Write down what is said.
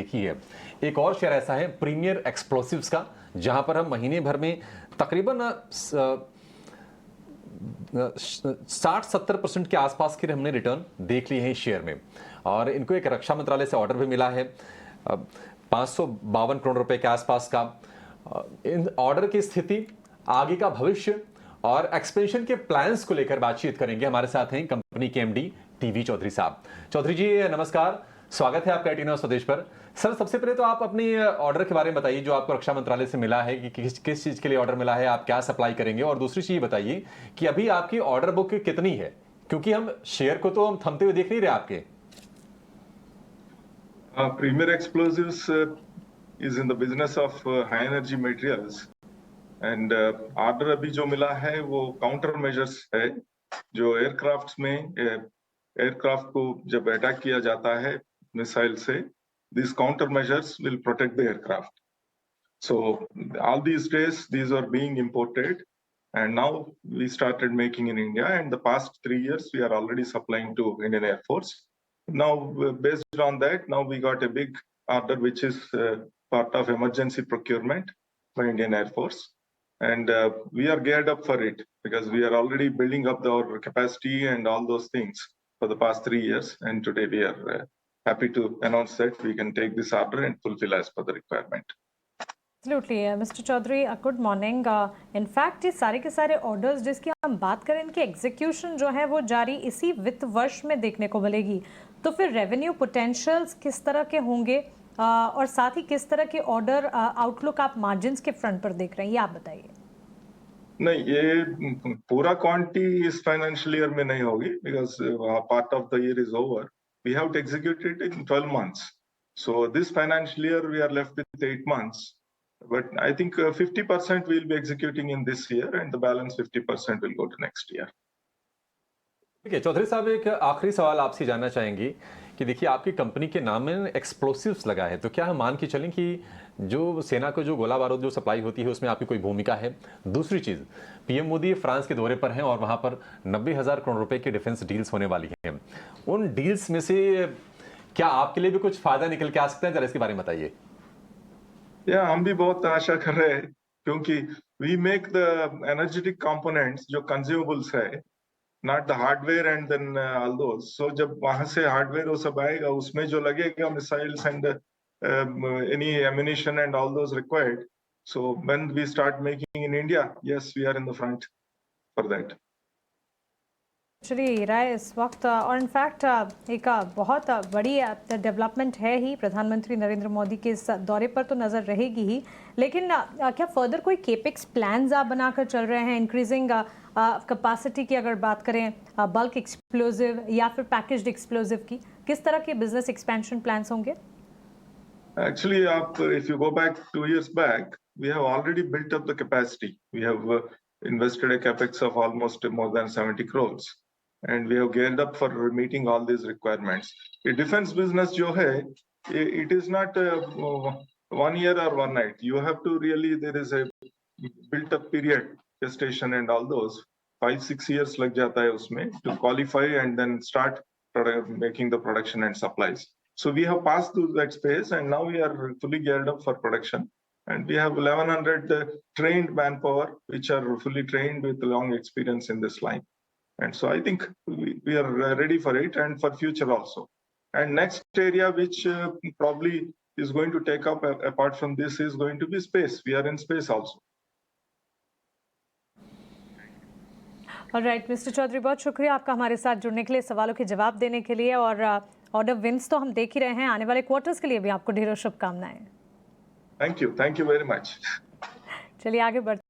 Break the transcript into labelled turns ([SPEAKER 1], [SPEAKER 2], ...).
[SPEAKER 1] देखी है। एक और शेयर ऐसा है प्रीमियर एक्सप्लोसिव्स का, जहां पर हम महीने भर में तकरीबन 60-70% के आसपास के हमने रिटर्न देख लिए हैं इस शेयर में। और इनको एक रक्षा मंत्रालय से ऑर्डर भी मिला है 552 करोड़ रुपए के आसपास का। इन ऑर्डर की स्थिति, आगे का भविष्य और एक्सपेंशन के प्लान्स को लेकर बातचीत करेंगे। हमारे साथ हैं कंपनी के एमडी टीवी चौधरी साहब। चौधरी जी नमस्कार, स्वागत है आपका 18 आवर स्वदेश पर। सर सबसे पहले तो आप अपनी ऑर्डर के बारे में बताइए जो आपको रक्षा मंत्रालय से मिला है, कि किस चीज के लिए ऑर्डर मिला है, आप क्या सप्लाई करेंगे, और दूसरी चीज बताइए कि अभी आपकी ऑर्डर बुक कितनी है, क्योंकि हम शेयर को तो हम थमते हुए देख नहीं रहे आपके।
[SPEAKER 2] Premier Explosives is in the business of high energy materials and order अभी जो मिला है वो काउंटर मेजर्स है। जो एयरक्राफ्ट में एयरक्राफ्ट को जब अटैक किया जाता है मिसाइल से, these counter measures will protect the aircraft. So all these days these are being imported and now we started making in India, and the past 3 years we are already supplying to Indian Air Force. Now based on that, now we got a big order which is part of emergency procurement by Indian Air Force, and we are geared up for it because we are already building up our capacity and all those things for the past 3 years, and today we are happy to announce that we can take this order and fulfill as per the requirement.
[SPEAKER 3] Absolutely, Mr. Chaudhary, good morning. In fact, ये सारे के सारे orders जिसकी हम बात करें, इनकी execution जो है वो जारी इसी वित्त वर्ष में देखने को मिलेगी। तो फिर रेवेन्यू पोटेंशियल्स किस तरह के होंगे और साथ ही किस तरह के ऑर्डर आउटलुक आप मार्जिन्स के फ्रंट पर देख रहे हैं, ये आप बताइए।
[SPEAKER 2] नहीं, ये पूरा क्वांटिटी इस फाइनेंशियल ईयर में नहीं होगी because part of the year is over. We have to execute it in 12 months. So this financial year we are left with 8 months. But I think 50% we'll be executing in this year and the balance 50% will go to next year.
[SPEAKER 1] ठीक है चौधरी साहब, एक आखिरी सवाल आपसे जानना चाहेंगे कि देखिए आपकी कंपनी के नाम में एक्सप्लोसिव्स लगा है, तो क्या हम मान के चलें कि जो सेना को जो गोला बारूद जो सप्लाई होती है उसमें आपकी कोई भूमिका है? दूसरी चीज, पीएम मोदी फ्रांस के दौरे पर हैं और वहां पर 90,000 करोड़ रुपए की डिफेंस डील्स होने वाली हैं। उन डील्स में से क्या आपके लिए भी कुछ फायदा निकल के आ सकता है? जरा इसके बारे में बताइए।
[SPEAKER 2] या हम भी बहुत आशा कर रहे हैं क्योंकि we make the energetic components जो कंज्यूमेबल्स है, not the hardware and then all those. So जब वहां से हार्डवेयर वो सब आएगा, उसमें जो लगेगा missiles and any ammunition and all those required, so when we start making in India, yes we are in the front for that.
[SPEAKER 3] चलिए राय इस वक्त और इनफैक्ट एक बहुत बड़ी डेवलपमेंट है ही, प्रधानमंत्री नरेंद्र मोदी के इस दौरे पर तो नज़र रहेगी ही, लेकिन क्या फर्दर कोई केपेक्स प्लान्स आप बनाकर चल रहे हैं इंक्रीजिंग कैपेसिटी की? अगर बात करें बल्क एक्सप्लोजिव या फिर पैकेज्ड एक्सप्लोजिव की, किस तरह के बिजनेस एक्सपेंशन प्लान्स होंगे?
[SPEAKER 2] Actually, if you go back 2 years back, we have already built up the capacity. We have invested a capex of almost more than 70 crores. And we have geared up for meeting all these requirements. The defense business jo hai, it is not 1 year or 1 night. You have to really, there is a built up period, gestation and all those. 5-6 years lag jata hai usme to qualify and then start making the production and supplies. So we have passed through that space and now we are fully geared up for production. And we have 1,100 trained manpower, which are fully trained with long experience in this line. And so I think we are ready for it and for future also. And next area which probably is going to take up apart from this is going to be space. We are in space also.
[SPEAKER 3] All right mister Chaudhary, बहुत शुक्रिया आपका हमारे साथ जुड़ने के लिए, सवालों के जवाब देने के लिए। और ऑर्डर विन्स तो हम देख ही रहे हैं, आने वाले क्वार्टर्स के लिए भी आपको ढेरों शुभकामनाएं।
[SPEAKER 2] Thank you very much.
[SPEAKER 3] चलिए आगे बढ़ते